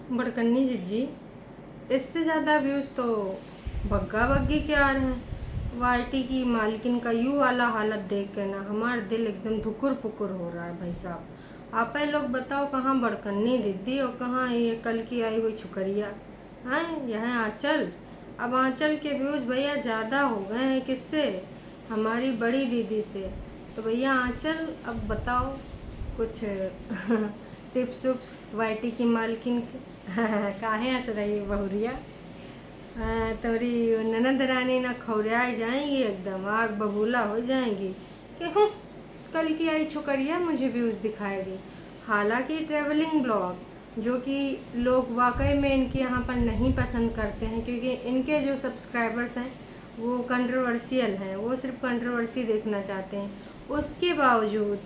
बड़कन्नी जिज्जी, इससे ज़्यादा व्यूज़ तो बग्गा बग्गी के आ रहे हैं। वाईटी की मालकिन का यू वाला हालत देख के ना हमारा दिल एकदम धुकुर पुकुर हो रहा है। भाई साहब आप ही लोग बताओ, कहाँ बड़कन्नी दीदी और कहाँ ये कल की आई हुई छुकरिया हैं। यह आंचल, अब आंचल के व्यूज़ भैया ज़्यादा हो गए हैं। किससे? हमारी बड़ी दीदी से। तो भैया आंचल अब बताओ कुछ टिप्स उप्स वाईटी की मालकिन के। काहे हंस रही है बहुरिया? तोरी ननद रानी ना खौरिया जाएंगी, एकदम आग बबूला हो जाएंगी कि हूँ कल की आई छोकरिया मुझे व्यूज़ दिखाएगी। हालांकि ट्रैवलिंग ब्लॉग जो कि लोग वाकई में इनके यहाँ पर नहीं पसंद करते हैं, क्योंकि इनके जो सब्सक्राइबर्स हैं वो कंट्रोवर्शियल हैं, वो सिर्फ कंट्रोवर्सी देखना चाहते हैं। उसके बावजूद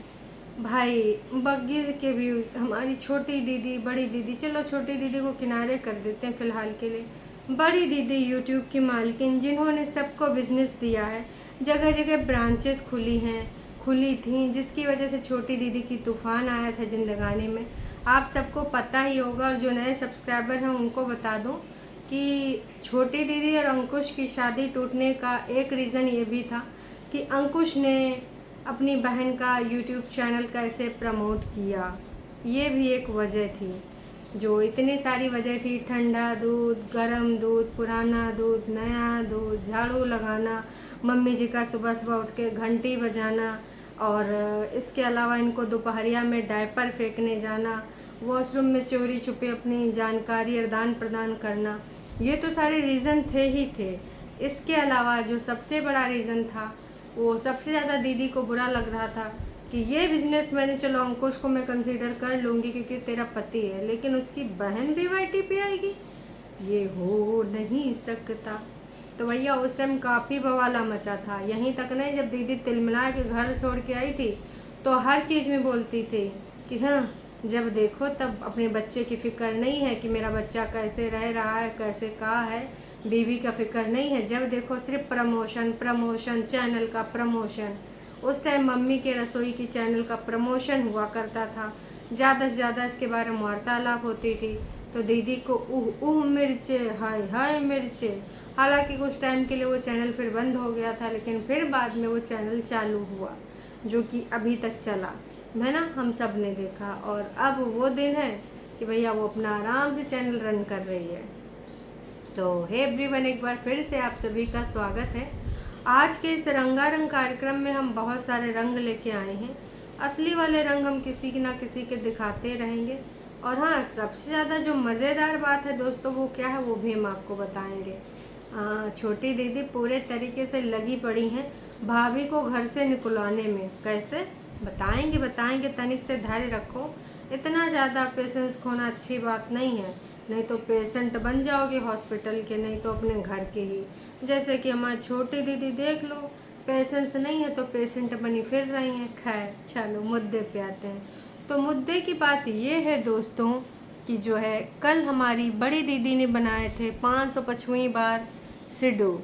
भाई बग्गी के व्यूज़, हमारी छोटी दीदी बड़ी दीदी, चलो छोटी दीदी को किनारे कर देते हैं फ़िलहाल के लिए। बड़ी दीदी यूट्यूब की मालकिन, जिन्होंने सबको बिजनेस दिया है, जगह जगह ब्रांचेस खुली थी, जिसकी वजह से छोटी दीदी की तूफ़ान आया था ज़िंदगानी में। आप सबको पता ही होगा, और जो नए सब्सक्राइबर हैं उनको बता दूं कि छोटी दीदी और अंकुश की शादी टूटने का एक रीज़न ये भी था कि अंकुश ने अपनी बहन का यूट्यूब चैनल कैसे प्रमोट किया। ये भी एक वजह थी। जो इतनी सारी वजह थी, ठंडा दूध, गरम दूध, पुराना दूध, नया दूध, झाड़ू लगाना, मम्मी जी का सुबह सुबह उठ के घंटी बजाना, और इसके अलावा इनको दोपहरिया में डायपर फेंकने जाना, वॉशरूम में चोरी छुपे अपनी जानकारी आदान प्रदान करना, ये तो सारे रीज़न थे ही थे। इसके अलावा जो सबसे बड़ा रीज़न था, वो सबसे ज़्यादा दीदी को बुरा लग रहा था कि ये बिज़नेस मैंने, चलो अंकुश को मैं कंसीडर कर लूँगी क्योंकि तेरा पति है, लेकिन उसकी बहन भी वाईटी पे आएगी, ये हो नहीं सकता। तो भैया उस टाइम काफ़ी बवाला मचा था। यहीं तक नहीं, जब दीदी तिलमिला के घर छोड़ के आई थी तो हर चीज़ में बोलती थी कि हाँ, जब देखो तब अपने बच्चे की फ़िक्र नहीं है कि मेरा बच्चा कैसे रह रहा है, कैसे कहाँ है, बीवी का फ़िक्र नहीं है, जब देखो सिर्फ प्रमोशन प्रमोशन, चैनल का प्रमोशन। उस टाइम मम्मी के रसोई की चैनल का प्रमोशन हुआ करता था, ज़्यादा से ज़्यादा इसके बारे में वार्तालाप होती थी। तो दीदी को उह मिर्चे, हाय हाय मिर्चे। हालांकि कुछ टाइम के लिए वो चैनल फिर बंद हो गया था, लेकिन फिर बाद में वो चैनल चालू हुआ, जो कि अभी तक चला है ना, हम सब ने देखा। और अब वो दिन है कि भैया वो अपना आराम से चैनल रन कर रही है। तो हे एवरीवन, एक बार फिर से आप सभी का स्वागत है। आज के इस रंगारंग कार्यक्रम में हम बहुत सारे रंग लेके आए हैं। असली वाले रंग हम किसी ना किसी के दिखाते रहेंगे। और हाँ, सबसे ज़्यादा जो मज़ेदार बात है दोस्तों, वो क्या है वो भी हम आपको बताएंगे। छोटी दीदी पूरे तरीके से लगी पड़ी हैं भाभी को घर से निकलवाने में। कैसे? बताएंगे बताएंगे, तनिक से धैर्य रखो। इतना ज़्यादा पेशेंस खोना अच्छी बात नहीं है, नहीं तो पेशेंट बन जाओगे हॉस्पिटल के, नहीं तो अपने घर के ही। जैसे कि हमारी छोटी दीदी देख लो, पेशेंस नहीं है तो पेशेंट बनी फिर रही हैं। खैर चलो मुद्दे पे आते हैं। तो मुद्दे की बात ये है दोस्तों कि जो है, कल हमारी बड़ी दीदी ने बनाए थे 505वीं बार सिड्डू।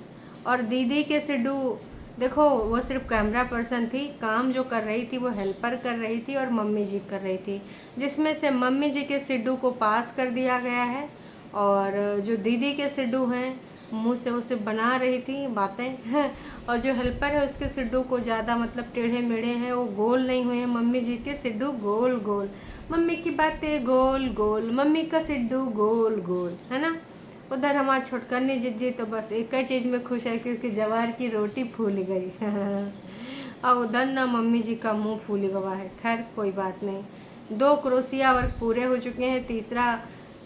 और दीदी के सिड्डू देखो, वो सिर्फ कैमरा पर्सन थी, काम जो कर रही थी वो हेल्पर कर रही थी और मम्मी जी कर रही थी, जिसमें से मम्मी जी के सिड्डू को पास कर दिया गया है, और जो दीदी के सिड्डू हैं मुंह से उसे बना रही थी बातें और जो हेल्पर है उसके सिड्डू को ज़्यादा मतलब टेढ़े मेढ़े हैं, वो गोल नहीं हुए हैं। मम्मी जी के सिड्डू गोल गोल, मम्मी की बातें गोल गोल, मम्मी का सिड्डू गोल गोल, है ना। उधर हमारा छोटकन्नी जिज्जी तो बस एक ही चीज़ में खुश है कि उसकी जवार की रोटी फूल गई और उधर ना मम्मी जी का मुंह फूल गया है। खैर कोई बात नहीं, 2 क्रोशिया वर्क पूरे हो चुके हैं। तीसरा,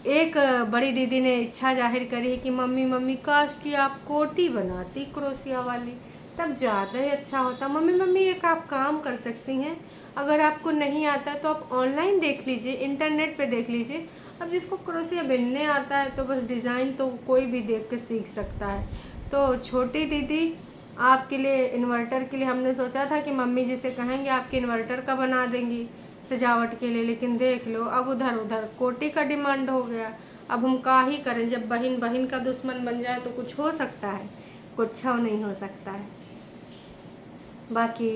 एक बड़ी दीदी ने इच्छा जाहिर करी है कि मम्मी मम्मी काश कि आप कोटी बनाती क्रोशिया वाली, तब ज़्यादा ही अच्छा होता। मम्मी मम्मी एक आप काम कर सकती हैं, अगर आपको नहीं आता तो आप ऑनलाइन देख लीजिए, इंटरनेट पे देख लीजिए। अब जिसको क्रोशिया बिनने आता है तो बस डिज़ाइन तो कोई भी देख के सीख सकता है। तो छोटी दीदी आपके लिए, इन्वर्टर के लिए हमने सोचा था कि मम्मी जी से कहेंगे आपके इन्वर्टर का बना देंगी सजावट के लिए, लेकिन देख लो अब उधर उधर कोटी का डिमांड हो गया। अब हम क्या ही करें, जब बहन बहन का दुश्मन बन जाए तो कुछ हो सकता है? कुछ नहीं हो सकता है। बाकी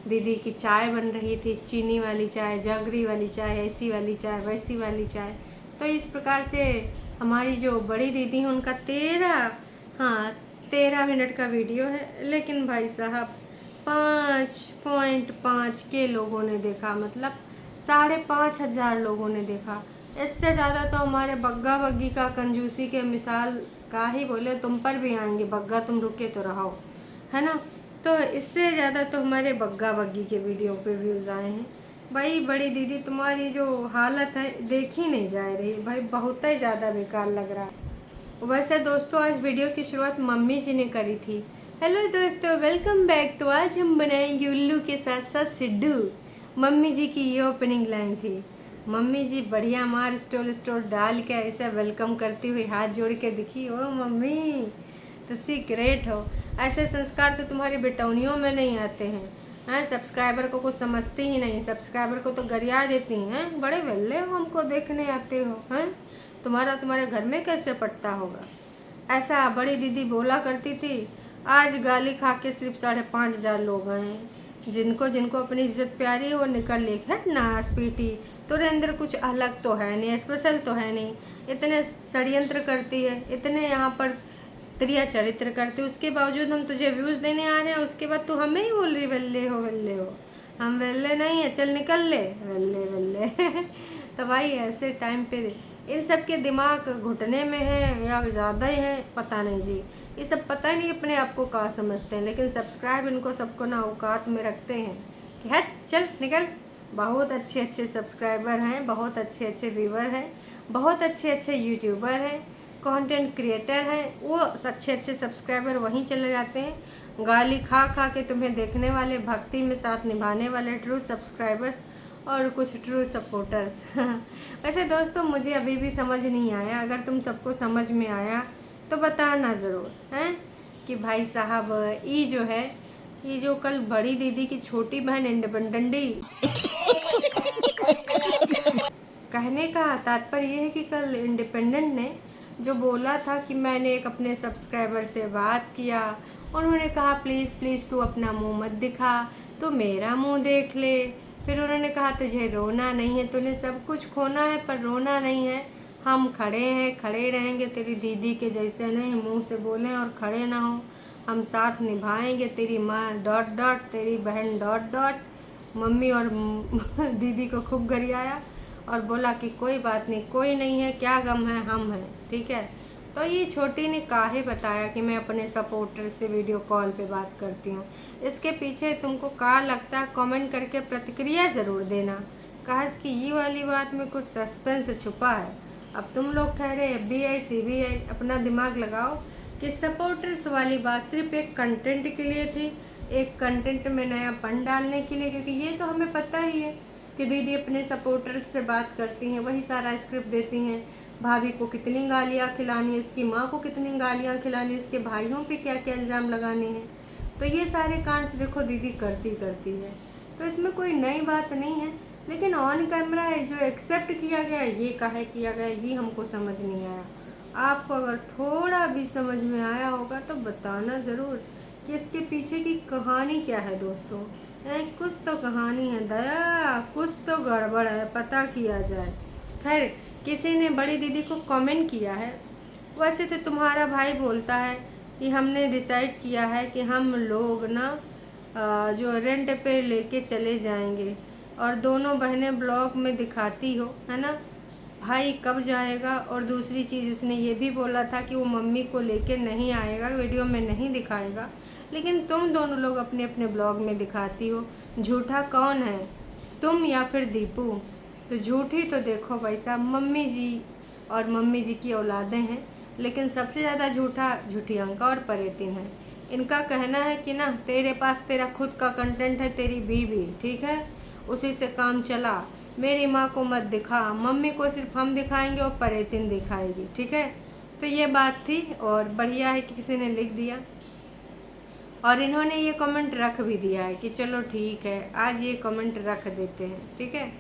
दीदी की चाय बन रही थी, चीनी वाली चाय, जगरी वाली चाय, ऐसी वाली चाय, वैसी वाली चाय। तो इस प्रकार से हमारी जो बड़ी दीदी हैं उनका 13 मिनट का वीडियो है, लेकिन भाई साहब 5.5 के लोगों ने देखा, मतलब 5,500 लोगों ने देखा। इससे ज़्यादा तो हमारे बग्गा बग्गी का कंजूसी के मिसाल का ही बोले, तुम पर भी आएंगे बग्गा, तुम रुके तो रहो, है ना। तो इससे ज़्यादा तो हमारे बग्गा बग्गी के वीडियो पे व्यूज़ आए हैं। भाई बड़ी दीदी तुम्हारी जो हालत है देखी नहीं जा रही भाई, बहुत ही ज़्यादा बेकार लग रहा है। वैसे दोस्तों आज वीडियो की शुरुआत मम्मी जी ने करी थी। हेलो दोस्तों, वेलकम बैक। तो आज हम बनाएंगे उल्लू के साथ साथ सिड्डू। मम्मी जी की ये ओपनिंग लाइन थी। मम्मी जी बढ़िया मार स्टोल डाल के ऐसे वेलकम करती हुई हाथ जोड़ के दिखी। ओ मम्मी तुसी ग्रेट हो। ऐसे संस्कार तो तुम्हारी बेटौनियों में नहीं आते हैं। सब्सक्राइबर को कुछ समझती ही नहीं, सब्सक्राइबर को तो गरिया देती हैं। बड़े वेल्ले हो, हमको देखने आते हो हैं। तुम्हारे घर में कैसे पड़ता होगा। ऐसा बड़ी दीदी बोला करती थी। आज गाली खा के सिर्फ 5,500 लोग हैं। जिनको जिनको अपनी इज्जत प्यारी है वो निकल ले, हट नास पीटी। तेरे अंदर कुछ अलग तो है नहीं, स्पेशल तो है नहीं। इतने षड्यंत्र करती है, इतने यहाँ पर त्रिया चरित्र करती है, उसके बावजूद हम तुझे व्यूज़ देने आ रहे हैं। उसके बाद तू हमें ही बोल रही वेल्ले हो वेल्ले हो। हम वेल्ले नहीं है, चल निकल ले वेल्ले वेल्ले। तो भाई ऐसे टाइम पे इन सब के दिमाग घुटने में है या ज़्यादा ही है, पता नहीं जी। ये सब पता नहीं अपने आप को कहाँ समझते हैं, लेकिन सब्सक्राइब इनको सबको ना औकात में रखते हैं कि हट चल निकल। बहुत अच्छे अच्छे सब्सक्राइबर हैं, बहुत अच्छे अच्छे व्यूवर हैं, बहुत अच्छे अच्छे यूट्यूबर हैं, कंटेंट क्रिएटर हैं। वो अच्छे अच्छे सब्सक्राइबर वहीं चले जाते हैं। गाली खा खा के तुम्हें देखने वाले, भक्ति में साथ निभाने वाले ट्रू सब्सक्राइबर्स और कुछ ट्रू सपोर्टर्स। वैसे दोस्तों मुझे अभी भी समझ नहीं आया, अगर तुम सबको समझ में आया तो बताना ज़रूर हैं कि भाई साहब ये जो है, ये जो कल बड़ी दीदी की छोटी बहन इंडिपेंडेंटी कहने का तात्पर्य ये है कि कल इंडिपेंडेंट ने जो बोला था कि मैंने एक अपने सब्सक्राइबर से बात किया, उन्होंने कहा प्लीज़ प्लीज़ तू अपना मुंह मत दिखा, तू मेरा मुंह देख ले। फिर उन्होंने कहा तुझे रोना नहीं है, तूने सब कुछ खोना है पर रोना नहीं है। हम खड़े हैं, खड़े रहेंगे, तेरी दीदी के जैसे नहीं मुंह से बोलें और खड़े ना हो। हम साथ निभाएंगे, तेरी माँ डॉट डॉट, तेरी बहन डॉट डॉट। मम्मी और दीदी को खूब गरियाया और बोला कि कोई बात नहीं, कोई नहीं है, क्या गम है, हम हैं, ठीक है। तो ये छोटी ने काहे बताया कि मैं अपने सपोर्टर से वीडियो कॉल पे बात करती हूँ। इसके पीछे तुमको क्या लगता है, कमेंट करके प्रतिक्रिया ज़रूर देना। काश कि ये वाली बात में कुछ सस्पेंस छुपा है। अब तुम लोग ठहरे FBI CBI, अपना दिमाग लगाओ कि सपोर्टर्स वाली बात सिर्फ एक कंटेंट के लिए थी, एक कंटेंट में नयापन डालने के लिए। क्योंकि ये तो हमें पता ही है कि दीदी अपने सपोर्टर्स से बात करती हैं, वही सारा स्क्रिप्ट देती हैं। भाभी को कितनी गालियाँ खिलानी है, उसकी माँ को कितनी गालियाँ खिलानी है, उसके भाइयों पे क्या क्या इल्ज़ाम लगाने हैं। तो ये सारे कांड देखो दीदी करती है, तो इसमें कोई नई बात नहीं है। लेकिन ऑन कैमरा जो एक्सेप्ट किया गया ये काहे किया गया, ये हमको समझ नहीं आया। आपको अगर थोड़ा भी समझ में आया होगा तो बताना ज़रूर कि इसके पीछे की कहानी क्या है दोस्तों। कुछ तो कहानी है दया, कुछ तो गड़बड़ है, पता किया जाए। खैर किसी ने बड़ी दीदी को कमेंट किया है, वैसे तो तुम्हारा भाई बोलता है कि हमने डिसाइड किया है कि हम लोग ना जो रेंट पे लेके चले जाएंगे, और दोनों बहनें ब्लॉग में दिखाती हो, है ना। भाई कब जाएगा। और दूसरी चीज़ उसने ये भी बोला था कि वो मम्मी को लेके नहीं आएगा, वीडियो में नहीं दिखाएगा, लेकिन तुम दोनों लोग अपने अपने ब्लॉग में दिखाती हो। झूठा कौन है, तुम या फिर दीपू। तो झूठी तो देखो भाई साहब मम्मी जी और मम्मी जी की औलादें हैं, लेकिन सबसे ज़्यादा झूठी अंका और परेतिन है। इनका कहना है कि ना तेरे पास तेरा खुद का कंटेंट है, तेरी बीवी, ठीक है, उसी से काम चला, मेरी माँ को मत दिखा, मम्मी को सिर्फ हम दिखाएंगे और परेतिन दिखाएगी, ठीक है। तो ये बात थी, और बढ़िया है कि किसी ने लिख दिया और इन्होंने ये कमेंट रख भी दिया है कि चलो ठीक है आज ये कमेंट रख देते हैं, ठीक है।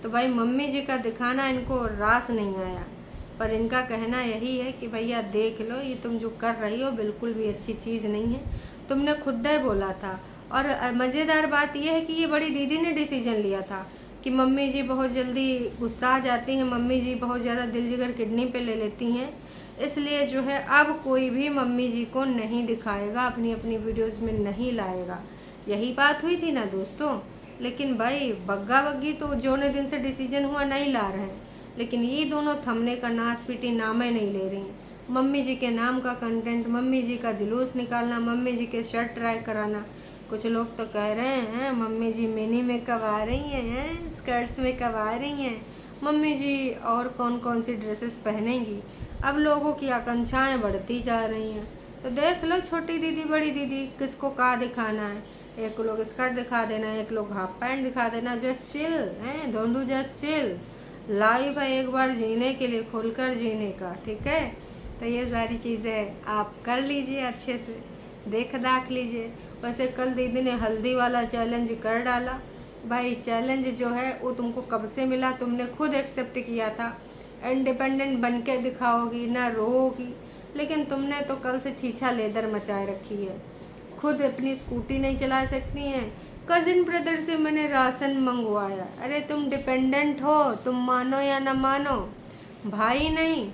तो भाई मम्मी जी का दिखाना इनको रास नहीं आया, पर इनका कहना यही है कि भैया देख लो ये तुम जो कर रही हो बिल्कुल भी अच्छी चीज़ नहीं है, तुमने खुद ही बोला था। और मज़ेदार बात यह है कि ये बड़ी दीदी ने डिसीजन लिया था कि मम्मी जी बहुत जल्दी गुस्सा आ जाती हैं, मम्मी जी बहुत ज़्यादा दिल जिगर किडनी पे ले लेती हैं, इसलिए जो है अब कोई भी मम्मी जी को नहीं दिखाएगा, अपनी अपनी वीडियोस में नहीं लाएगा। यही बात हुई थी ना दोस्तों। लेकिन भाई बग्गा बग्गी तो जोने दिन से डिसीजन हुआ नहीं ला रहे हैं, लेकिन ये दोनों थमने का नाश पीटी नामे नहीं ले रही हैं। मम्मी जी के नाम का कंटेंट, मम्मी जी का जुलूस निकालना, मम्मी जी के शर्ट ट्राई कराना। कुछ लोग तो कह रहे हैं मम्मी जी मिनी में कब आ रही हैं, स्कर्ट्स में कब आ रही हैं, मम्मी जी और कौन कौन सी ड्रेसेस पहनेंगी। अब लोगों की आकांक्षाएं बढ़ती जा रही हैं। तो देख लो छोटी दीदी बड़ी दीदी किसको क्या दिखाना है। एक लोग स्कर्ट दिखा देना, एक लोग हाफ पैंट दिखा देना। जस्ट चिल हैं दोनों, जस्ट चिल। लाइफ है एक बार जीने के लिए, खुलकर जीने का, ठीक है। तो ये सारी चीज़ें आप कर लीजिए, अच्छे से देख दाख लीजिए। वैसे कल दीदी ने हल्दी वाला चैलेंज कर डाला। भाई चैलेंज जो है वो तुमको कब से मिला, तुमने खुद एक्सेप्ट किया था। इंडिपेंडेंट बन के दिखाओगी ना रोगी, लेकिन तुमने तो कल से छीछा लेदर मचाए रखी है। खुद अपनी स्कूटी नहीं चला सकती हैं, कजिन ब्रदर से मैंने राशन मंगवाया। अरे तुम डिपेंडेंट हो, तुम मानो या ना मानो। भाई नहीं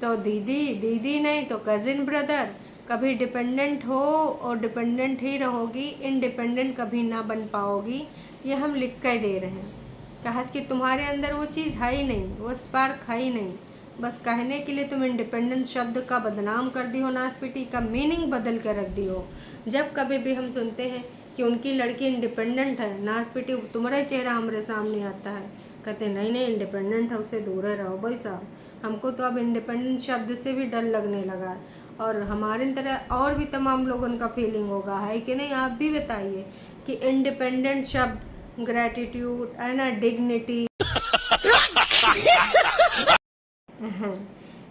तो दीदी, दीदी नहीं तो कजिन ब्रदर। कभी डिपेंडेंट हो और डिपेंडेंट ही रहोगी, इंडिपेंडेंट कभी ना बन पाओगी। ये हम लिख कर दे रहे हैं। कहा कि तुम्हारे अंदर वो चीज़ है ही नहीं, वो स्पार्क है ही नहीं। बस कहने के लिए तुम इंडिपेंडेंस शब्द का बदनाम कर दी हो, नासपीटी का मीनिंग बदल कर रख दी हो। जब कभी भी हम सुनते हैं कि उनकी लड़की इंडिपेंडेंट है, नासपीटी तुम्हारा चेहरा हमारे सामने आता है, कहते नहीं नहीं इंडिपेंडेंट है उससे दूर रहो। भाई साहब हमको तो अब इंडिपेंडेंट शब्द से भी डर लगने लगा है, और हमारे तरह और भी तमाम लोगों का फीलिंग होगा, है कि नहीं। आप भी बताइए कि इंडिपेंडेंट शब्द, ग्रेटिट्यूड है ना, डिग्निटी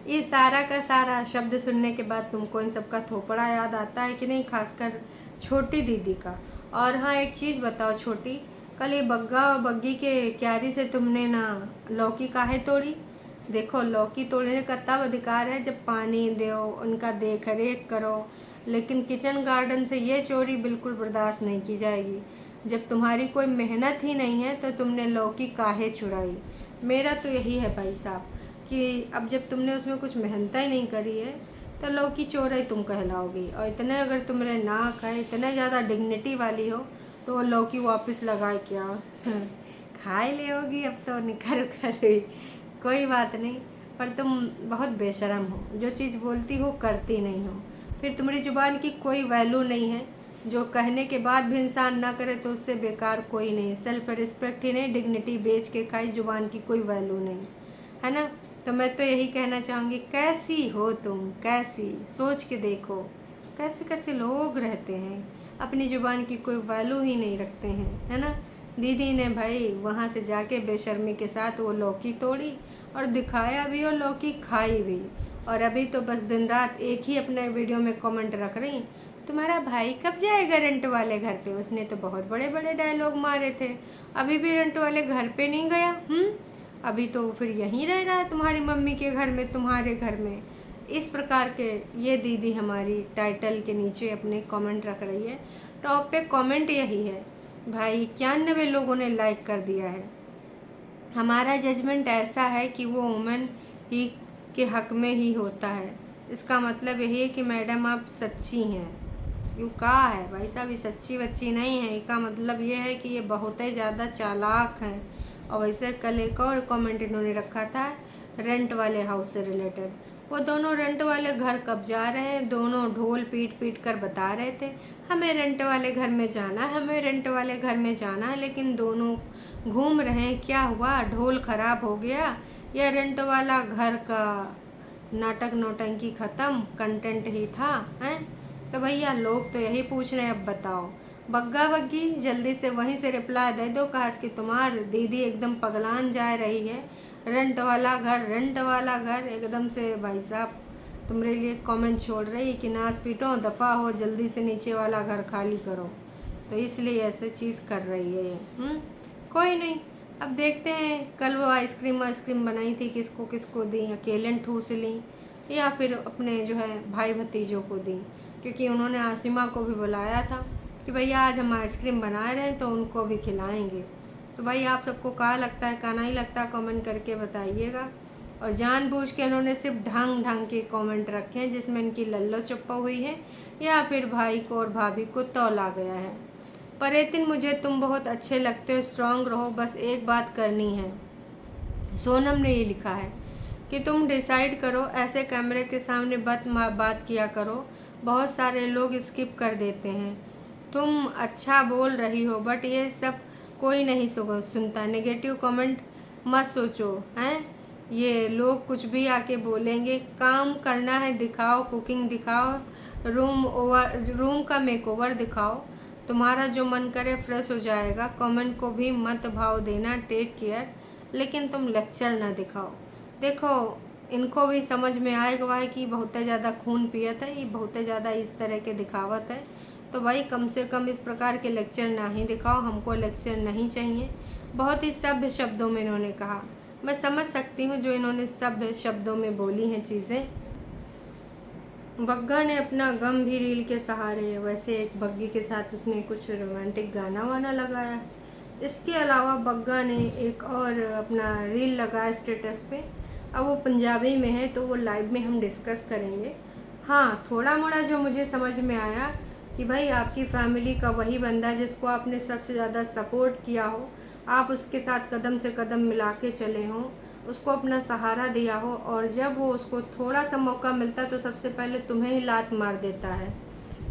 ये सारा का सारा शब्द सुनने के बाद तुमको इन सब का थोपड़ा याद आता है कि नहीं, खासकर छोटी दीदी का। और हाँ एक चीज़ बताओ छोटी, कल ये बग्गा बग्गी के क्यारी से तुमने ना लौकी काहे तोड़ी। देखो लौकी तोड़ने का तब अधिकार है जब पानी दो, उनका देख रेख करो, लेकिन किचन गार्डन से ये चोरी बिल्कुल बर्दाश्त नहीं की जाएगी। जब तुम्हारी कोई मेहनत ही नहीं है तो तुमने लौकी काहे चुराई। मेरा तो यही है भाई साहब कि अब जब तुमने उसमें कुछ मेहनत ही नहीं करी है तो लौकी चोराई तुम कहलाओगी। और इतने अगर तुम्हारे नाक है, इतने ज़्यादा डिग्निटी वाली हो, तो वो लौकी वापस लगाए क्या खा ही ले होगी। अब तो निखर कर कोई बात नहीं, पर तुम बहुत बेशरम हो, जो चीज़ बोलती हो करती नहीं हो। फिर तुम्हारी ज़ुबान की कोई वैल्यू नहीं है, जो कहने के बाद भी इंसान ना करे तो उससे बेकार कोई नहीं। सेल्फ रिस्पेक्ट ही नहीं, डिग्निटी बेच के खाई, ज़ुबान की कोई वैल्यू नहीं है ना। तो मैं तो यही कहना चाहूँगी, कैसी हो तुम, कैसी, सोच के देखो कैसे कैसे लोग रहते हैं, अपनी ज़ुबान की कोई वैल्यू ही नहीं रखते हैं, है ना। दीदी ने भाई वहाँ से जाके बेशर्मी के साथ वो लौकी तोड़ी और दिखाया भी और लौकी खाई भी। और अभी तो बस दिन रात एक ही अपने वीडियो में कमेंट रख रही, तुम्हारा भाई कब जाएगा रेंट वाले घर पे। उसने तो बहुत बड़े बड़े डायलॉग मारे थे, अभी भी रेंट वाले घर पे नहीं गया। अभी तो फिर यहीं रह रहा है तुम्हारी मम्मी के घर में, तुम्हारे घर में। इस प्रकार के ये दीदी हमारी टाइटल के नीचे अपने कमेंट रख रही है। टॉप पे कमेंट यही है भाई, 91 लोगों ने लाइक कर दिया है। हमारा जजमेंट ऐसा है कि वो वुमेन ही के हक में ही होता है। इसका मतलब यही है कि मैडम आप सच्ची हैं। यू कहा है भाई साहब, ये सच्ची बच्ची नहीं है, इसका मतलब ये है कि ये बहुत ही ज़्यादा चालाक हैं। और वैसे कल एक और कमेंट इन्होंने रखा था रेंट वाले हाउस से रिलेटेड। वो दोनों रेंट वाले घर कब जा रहे हैं, दोनों ढोल पीट पीट कर बता रहे थे हमें रेंट वाले घर में जाना है, हमें रेंट वाले घर में जाना है, लेकिन दोनों घूम रहे हैं। क्या हुआ, ढोल खराब हो गया या रेंट वाला घर का नाटक नौटंकी ख़त्म, कंटेंट ही था हैं। तो भैया लोग तो यही पूछ रहे हैं, अब बताओ बग्गा बग्गी जल्दी से वहीं से रिप्लाई दे दो, कहा कि तुम्हार दीदी एकदम पगलान जा रही है, रेंट वाला घर, रेंट वाला घर एकदम से। भाई साहब तुम्हारे लिए कमेंट छोड़ रही कि नाच पीटो, दफ़ा हो, जल्दी से नीचे वाला घर खाली करो। तो इसलिए ऐसे चीज़ कर रही है ये। कोई नहीं, अब देखते हैं। कल वो आइसक्रीम बनाई थी, किसको किसको दी, अकेले ठूस ली या फिर अपने जो है भाई भतीजों को दी, क्योंकि उन्होंने आसिमा को भी बुलाया था कि भैया आज हम आइसक्रीम बना रहे हैं तो उनको भी खिलाएंगे। तो भाई आप सबको कहाँ लगता है, कहाँ नहीं लगता, कमेंट करके बताइएगा। और जानबूझ के इन्होंने सिर्फ ढंग ढंग के कमेंट रखे हैं जिसमें इनकी लल्लो चप्पा हुई है या फिर भाई को और भाभी को तौला गया है। पर एतिन मुझे तुम बहुत अच्छे लगते हो, स्ट्रांग रहो, बस एक बात करनी है। सोनम ने ये लिखा है कि तुम डिसाइड करो, ऐसे कैमरे के सामने बात किया करो, बहुत सारे लोग स्किप कर देते हैं। तुम अच्छा बोल रही हो बट ये सब कोई नहीं सुनता। नेगेटिव कमेंट मत सोचो हैं, ये लोग कुछ भी आके बोलेंगे। काम करना है दिखाओ, कुकिंग दिखाओ, रूम का मेकओवर दिखाओ, तुम्हारा जो मन करे फ्रेश हो जाएगा। कमेंट को भी मत भाव देना, टेक केयर, लेकिन तुम लेक्चर ना दिखाओ। देखो इनको भी समझ में आएगा है कि बहुत ज़्यादा खून पियत है, ये बहुत ज़्यादा इस तरह के दिखावत है। तो भाई कम से कम इस प्रकार के लेक्चर ना ही दिखाओ, हमको लेक्चर नहीं चाहिए। बहुत ही सभ्य शब्दों में इन्होंने कहा, मैं समझ सकती हूँ जो इन्होंने सभ्य शब्दों में बोली हैं चीज़ें। बग्गा ने अपना गम भी रील के सहारे, वैसे एक बग्गी के साथ उसने कुछ रोमांटिक गाना वाना लगाया। इसके अलावा बग्गा ने एक और अपना रील लगाया स्टेटस पे। अब वो पंजाबी में है तो वो लाइव में हम डिस्कस करेंगे। हाँ, थोड़ा मोड़ा जो मुझे समझ में आया कि भाई आपकी फैमिली का वही बंदा जिसको आपने सबसे ज़्यादा सपोर्ट किया हो, आप उसके साथ कदम से कदम मिला के चले हों, उसको अपना सहारा दिया हो, और जब वो उसको थोड़ा सा मौका मिलता तो सबसे पहले तुम्हें ही लात मार देता है।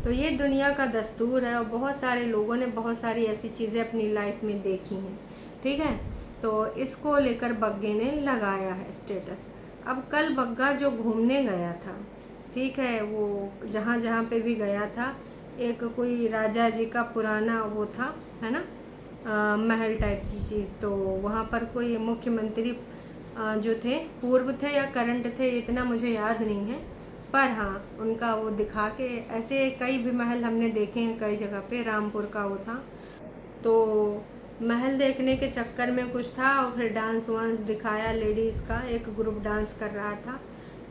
तो ये दुनिया का दस्तूर है और बहुत सारे लोगों ने बहुत सारी ऐसी चीज़ें अपनी लाइफ में देखी हैं, ठीक है। तो इसको लेकर बग्गे ने लगाया है स्टेटस। अब कल बग्गा जो घूमने गया था, ठीक है, वो जहाँ जहाँ पे भी गया था, एक कोई राजा जी का पुराना वो था, है ना, महल टाइप की चीज़। तो वहाँ पर कोई मुख्यमंत्री जो थे, पूर्व थे या करंट थे, इतना मुझे याद नहीं है, पर हाँ उनका वो दिखा के, ऐसे कई भी महल हमने देखे हैं कई जगह पे। रामपुर का वो था, तो महल देखने के चक्कर में कुछ था और फिर डांस वांस दिखाया, लेडीज़ का एक ग्रुप डांस कर रहा था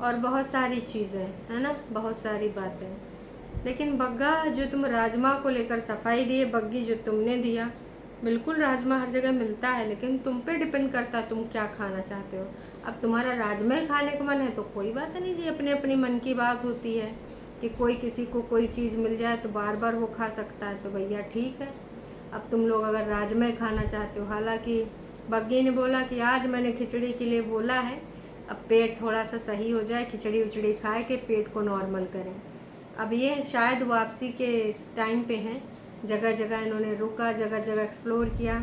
और बहुत सारी चीज़ें, है ना, बहुत सारी बातें। लेकिन बग्गा जो तुम राजमा को लेकर सफाई दिए, बग्गी जो तुमने दिया, बिल्कुल राजमा हर जगह मिलता है, लेकिन तुम पे डिपेंड करता है तुम क्या खाना चाहते हो। अब तुम्हारा राजमा ही खाने का मन है तो कोई बात नहीं जी, अपने अपनी मन की बात होती है कि कोई किसी को कोई चीज़ मिल जाए तो बार बार वो खा सकता है, तो भैया ठीक है। अब तुम लोग अगर राजमा खाना चाहते हो, हालांकि बग्गी ने बोला कि आज मैंने खिचड़ी के लिए बोला है, अब पेट थोड़ा सा सही हो जाए, खिचड़ी उचड़ी खाए के पेट को नॉर्मल करें। अब ये शायद वापसी के टाइम पे हैं, जगह जगह इन्होंने रुका, जगह जगह एक्सप्लोर किया।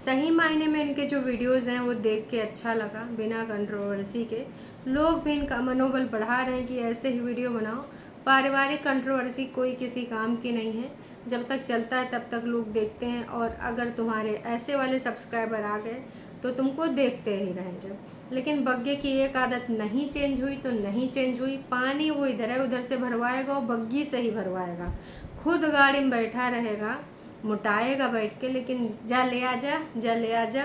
सही मायने में इनके जो वीडियोस हैं वो देख के अच्छा लगा, बिना कंट्रोवर्सी के। लोग भी इनका मनोबल बढ़ा रहे हैं कि ऐसे ही वीडियो बनाओ। पारिवारिक कंट्रोवर्सी कोई किसी काम की नहीं है, जब तक चलता है तब तक लोग देखते हैं, और अगर तुम्हारे ऐसे वाले सब्सक्राइबर आ गए तो तुमको देखते ही रहेंगे। लेकिन बग्गे की एक आदत नहीं चेंज हुई तो नहीं चेंज हुई। पानी वो इधर है उधर से भरवाएगा, और बग्गी से ही भरवाएगा, खुद गाड़ी में बैठा रहेगा, मुटाएगा बैठ के, लेकिन जा ले आ जा, जा ले आ जा।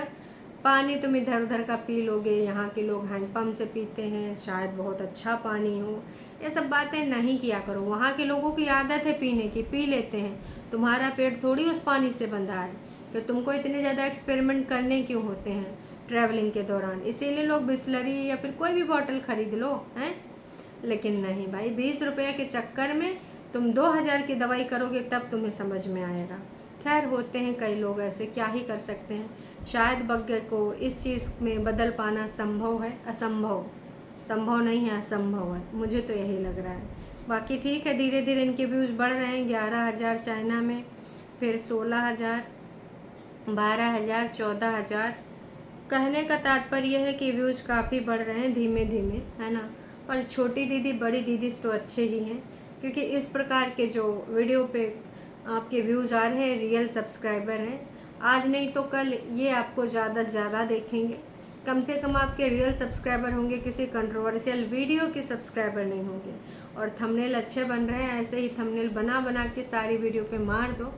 पानी तुम इधर उधर का पी लोगे, यहाँ के लोग हैंडपम्प से पीते हैं, शायद बहुत अच्छा पानी हो, ये सब बातें नहीं किया करो। वहाँ के लोगों की आदत है पीने की, पी लेते हैं, तुम्हारा पेट थोड़ी उस पानी से बंधा है, तो तुमको इतने ज़्यादा एक्सपेरिमेंट करने क्यों होते हैं ट्रैवलिंग के दौरान। इसीलिए लोग बिस्लरी या फिर कोई भी बॉटल खरीद लो हैं, लेकिन नहीं भाई, 20 रुपये के चक्कर में तुम 2000 की दवाई करोगे तब तुम्हें समझ में आएगा। खैर, होते हैं कई लोग ऐसे, क्या ही कर सकते हैं। शायद बग्गे को इस चीज़ में बदल पाना संभव है, असंभव, संभव नहीं है, असंभव है, मुझे तो यही लग रहा है। बाकी ठीक है, धीरे धीरे इनके व्यूज़ बढ़ रहे हैं। 11,000 चाइना में, फिर 16,000, 12,000, 14,000। कहने का तात्पर्य है कि व्यूज़ काफ़ी बढ़ रहे हैं धीमे धीमे, है ना। पर छोटी दीदी बड़ी दीदी तो अच्छे ही हैं, क्योंकि इस प्रकार के जो वीडियो पे आपके व्यूज़ आ रहे हैं, रियल सब्सक्राइबर हैं। आज नहीं तो कल ये आपको ज़्यादा से ज़्यादा देखेंगे। कम से कम आपके रियल सब्सक्राइबर होंगे, किसी कंट्रोवर्शियल वीडियो के सब्सक्राइबर नहीं होंगे। और थंबनेल अच्छे बन रहे हैं, ऐसे ही थंबनेल बना बना के सारी वीडियो पे मार दो,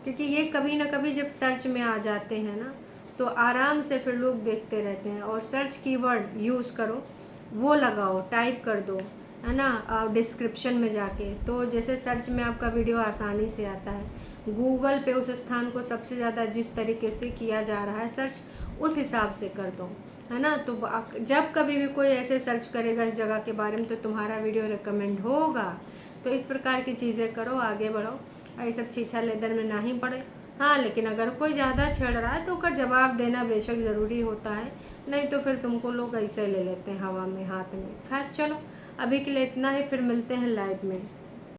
क्योंकि ये कभी ना कभी जब सर्च में आ जाते हैं ना, तो आराम से फिर लोग देखते रहते हैं। और सर्च कीवर्ड यूज़ करो, वो लगाओ, टाइप कर दो, है ना, डिस्क्रिप्शन में जाके, तो जैसे सर्च में आपका वीडियो आसानी से आता है। गूगल पे उस स्थान को सबसे ज़्यादा जिस तरीके से किया जा रहा है सर्च, उस हिसाब से कर दो, है ना। तो जब कभी भी कोई ऐसे सर्च करेगा इस जगह के बारे में तो तुम्हारा वीडियो रिकमेंड होगा। तो इस प्रकार की चीज़ें करो, आगे बढ़ो, ये सब छीछा लेदर में ना ही पड़े। हाँ, लेकिन अगर कोई ज़्यादा छेड़ रहा है तो उसका जवाब देना बेशक ज़रूरी होता है, नहीं तो फिर तुमको लोग ऐसे ले लेते हैं हवा में हाथ में। खैर चलो, अभी के लिए इतना ही, फिर मिलते हैं लाइव में।